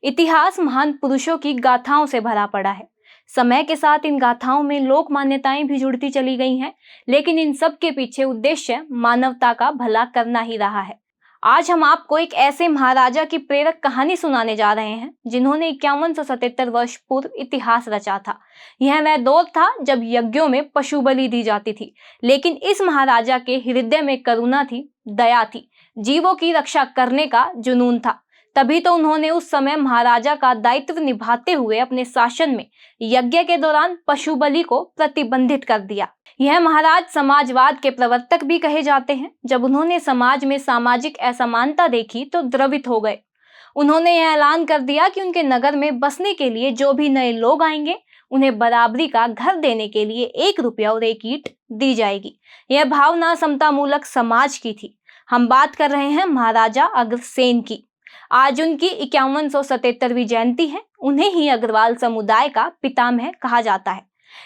इतिहास महान पुरुषों की गाथाओं से भरा पड़ा है। समय के साथ इन गाथाओं में लोक मान्यताएं भी जुड़ती चली गई हैं, लेकिन इन सब के पीछे उद्देश्य मानवता का भला करना ही रहा है। आज हम आपको एक ऐसे महाराजा की प्रेरक कहानी सुनाने जा रहे हैं जिन्होंने 5177 वर्ष पूर्व इतिहास रचा था। यह वह दौर था जब यज्ञों में पशु बलि दी जाती थी, लेकिन इस महाराजा के हृदय में करुणा थी, दया थी, जीवों की रक्षा करने का जुनून था। तभी तो उन्होंने उस समय महाराजा का दायित्व निभाते हुए अपने शासन में यज्ञ के दौरान पशु बलि को प्रतिबंधित कर दिया। यह महाराज समाजवाद के प्रवर्तक भी कहे जाते हैं। जब उन्होंने समाज में सामाजिक असमानता देखी तो द्रवित हो गए। उन्होंने यह ऐलान कर दिया कि उनके नगर में बसने के लिए जो भी नए लोग आएंगे उन्हें बराबरी का घर देने के लिए 1 रुपया और 1 ईंट दी जाएगी। यह भावना समता मूलक समाज की थी। हम बात कर रहे हैं महाराजा अग्रसेन की। आज उनकी 5177वीं जयंती है। उन्हें ही अग्रवाल समुदाय का पितामह कहा जाता है।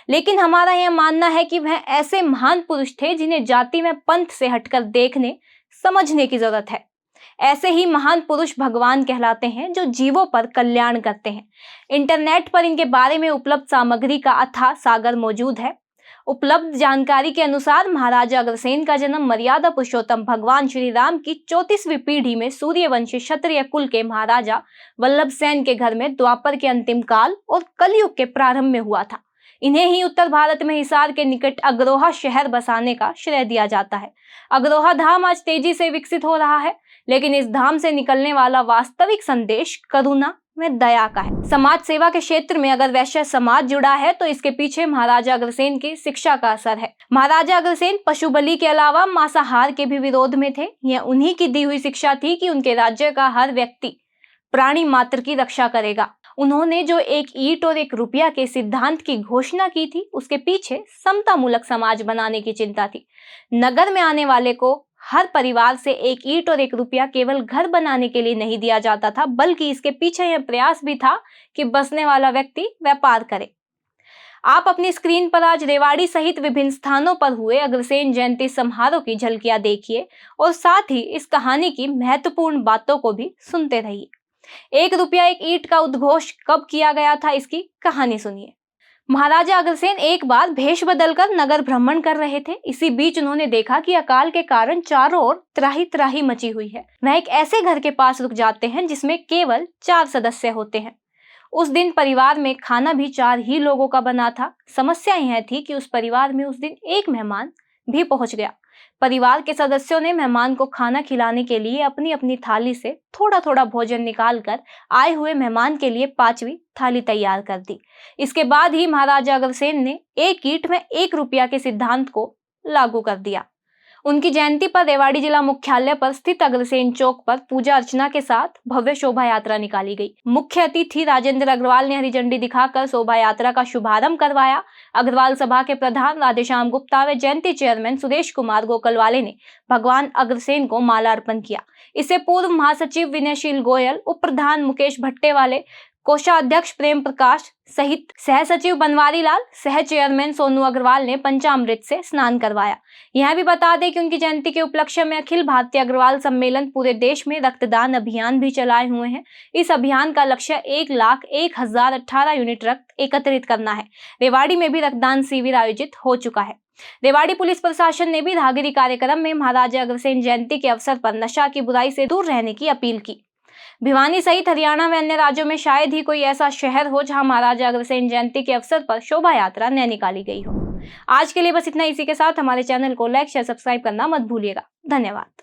लेकिन हमारा यह मानना है कि वह ऐसे महान पुरुष थे जिन्हें जाति में पंथ से हटकर देखने समझने की जरूरत है। ऐसे ही महान पुरुष भगवान कहलाते हैं जो जीवों पर कल्याण करते हैं। इंटरनेट पर इनके बारे में उपलब्ध सामग्री का अथाह सागर मौजूद है। उपलब्ध जानकारी के अनुसार महाराजा अग्रसेन का जन्म मर्यादा पुरुषोत्तम भगवान श्री राम की 34वीं पीढ़ी में सूर्यवंशी क्षत्रिय कुल के महाराजा वल्लभसेन के घर में द्वापर के अंतिम काल और कलयुग के प्रारंभ में हुआ था। इन्हें ही उत्तर भारत में हिसार के निकट अग्रोहा शहर बसाने का श्रेय दिया जाता है। अग्रोहा धाम आज तेजी से विकसित हो रहा है, लेकिन इस धाम से निकलने वाला वास्तविक संदेश करुणा में दया का है। समाज सेवा के क्षेत्र में अगर वैश्य समाज जुड़ा है तो इसके पीछे महाराजा अग्रसेन की शिक्षा का असर है। महाराजा अग्रसेन पशु बलि के अलावा मांसाहार के भी विरोध में थे। यह उन्हीं की दी हुई शिक्षा थी कि उनके राज्य का हर व्यक्ति प्राणी मात्र की रक्षा करेगा। उन्होंने जो 1 ईंट और 1 रुपया के सिद्धांत की घोषणा की थी उसके पीछे समता मूलक समाज बनाने की चिंता थी। नगर में आने वाले को हर परिवार से 1 ईंट और 1 रुपया केवल घर बनाने के लिए नहीं दिया जाता था, बल्कि इसके पीछे यह प्रयास भी था कि बसने वाला व्यक्ति व्यापार करे। आप अपनी स्क्रीन पर आज रेवाड़ी सहित विभिन्न स्थानों पर हुए अग्रसेन जयंती समारोह की झलकियां देखिए और साथ ही इस कहानी की महत्वपूर्ण बातों को भी सुनते रहिए। 1 रुपया 1 ईंट का उद्घोष कब किया गया था, इसकी कहानी सुनिए। महाराजा अग्रसेन एक बार भेष बदलकर नगर भ्रमण कर रहे थे। इसी बीच उन्होंने देखा कि अकाल के कारण चारों ओर त्राही त्राही मची हुई है। वह एक ऐसे घर के पास रुक जाते हैं जिसमें केवल 4 सदस्य होते हैं। उस दिन परिवार में खाना भी 4 ही लोगों का बना था। समस्या यह थी कि उस परिवार में उस दिन एक मेहमान भी पहुंच गया। परिवार के सदस्यों ने मेहमान को खाना खिलाने के लिए अपनी अपनी थाली से थोड़ा थोड़ा भोजन निकालकर आए हुए मेहमान के लिए 5वीं थाली तैयार कर दी। इसके बाद ही महाराजा अग्रसेन ने 1 ईंट में 1 रुपया के सिद्धांत को लागू कर दिया। उनकी जयंती पर रेवाड़ी जिला मुख्यालय पर स्थित अग्रसेन चौक पर पूजा अर्चना के साथ भव्य शोभा यात्रा निकाली गई। मुख्य अतिथि राजेंद्र अग्रवाल ने हरी झंडी दिखाकर शोभा यात्रा का शुभारंभ करवाया। अग्रवाल सभा के प्रधान राधेश्याम गुप्ता व जयंती चेयरमैन सुरेश कुमार गोकलवाले ने भगवान अग्रसेन को माला अर्पण किया। इससे पूर्व महासचिव विनयशील गोयल, उप प्रधान मुकेश भट्टेवाले, कोषाध्यक्ष प्रेम प्रकाश सहित सह सचिव बनवारी लाल, सह चेयरमैन सोनू अग्रवाल ने पंचामृत से स्नान करवाया। यह भी बता दें कि उनकी जयंती के उपलक्ष्य में अखिल भारतीय अग्रवाल सम्मेलन पूरे देश में रक्तदान अभियान भी चलाए हुए हैं। इस अभियान का लक्ष्य 1,01,018 यूनिट रक्त एकत्रित करना है। रेवाड़ी में भी रक्तदान शिविर आयोजित हो चुका है। रेवाड़ी पुलिस प्रशासन ने भी राहगिरी कार्यक्रम में महाराजा अग्रसेन जयंती के अवसर पर नशा की बुराई से दूर रहने की अपील की। भिवानी सहित हरियाणा व अन्य राज्यों में शायद ही कोई ऐसा शहर हो जहां महाराजा अग्रसेन जयंती के अवसर पर शोभा यात्रा न निकाली गई हो। आज के लिए बस इतना। इसी के साथ हमारे चैनल को लाइक शेयर सब्सक्राइब करना मत भूलिएगा। धन्यवाद।